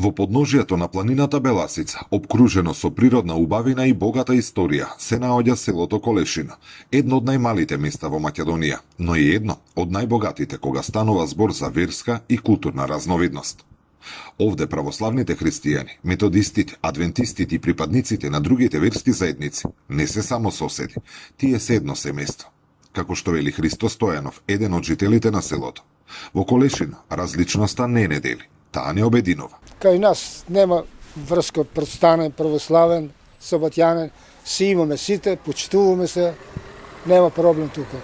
Во подножието на планината Беласица, обкружено со природна убавина и богата историја, се наоѓа селото Колешина, едно од најмалите места во Македонија, но и едно од најбогатите кога станува збор за верска и културна разновидност. Овде православните христијани, методистите, адвентистите и припадниците на другите верски заедници не се само соседи, тие се едно семејство. Како што вели Христо Стојанов, еден од жителите на селото. Во Колешина различноста не не дели, таа не обединува. Кај нас нема врска протестанен, православен, сабатјанен, си имаме сите, почитуваме се, нема проблем тука.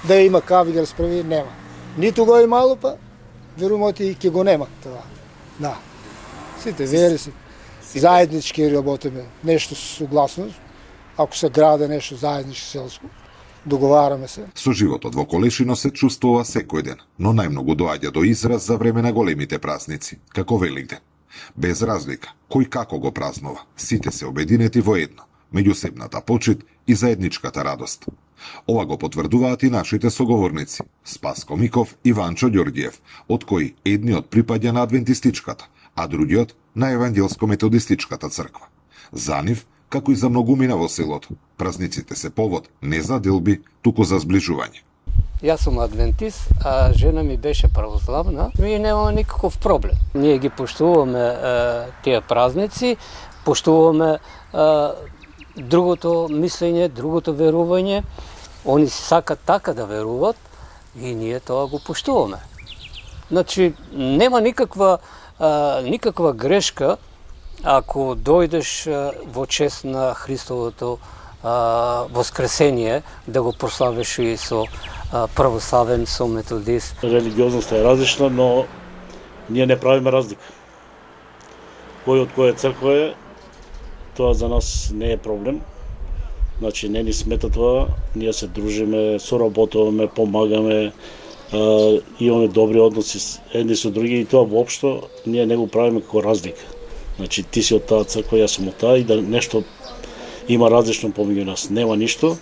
Да има кави да расправи, нема. Ниту го имало, па верувам и ќе го нема тоа. Да. Сите вери си. Заеднички работиме, нешто согласно, ако се граде нешто заеднички селско. Договараме се. Со животот во Колешино се чувствува секој ден, но најмногу доаѓа до израз за време на големите празници, како Великден. Без разлика, кој како го празнува, сите се обединети во едно, меѓусебната почит и заедничката радост. Ова го потврдуваат и нашите соговорници, Спаско Миков и Ванчо Ѓорѓиев, од кои едниот припаѓа на адвентистичката, а другиот на евангелско-методистичката црква. За нив, како и за многумина во селото, празниците се повод не за делби, туку за зближување. Јас сум адвентист, а жена ми беше православна, ми нема никаков проблем. Ние ги поштуваме тие празници, поштуваме другото мислење, другото верување. Они сакат така да веруват и ние тоа го поштуваме. Значи, нема никаква грешка ако дојдеш во чест на Христовото воскресение, да го прославиш и со православен, со методист. Религиозноста е различна, но ние не правиме разлика. Кој од која црква е, тоа за нас не е проблем. Значи, не ни смета тоа, ние се дружиме, соработуваме, помагаме, имаме добри односи едни со други и тоа воопшто ние не го правиме како разлика. Значи, ти си од таа црква, јас сум од таа и да нешто има различно помеѓу нас. Нема ништо,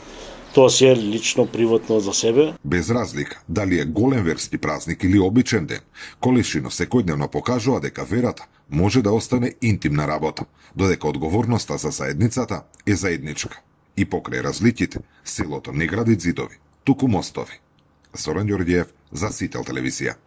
тоа си е лично, приватно за себе. Без разлика, дали е голем верски празник или обичен ден, Колешино секојдневно покажува дека верата може да остане интимна работа, додека одговорноста за заедницата е заедничка. И покрај разликите, селото не гради ѕидови, туку мостови. Зоран Ѓорѓиев, за Сител телевизија.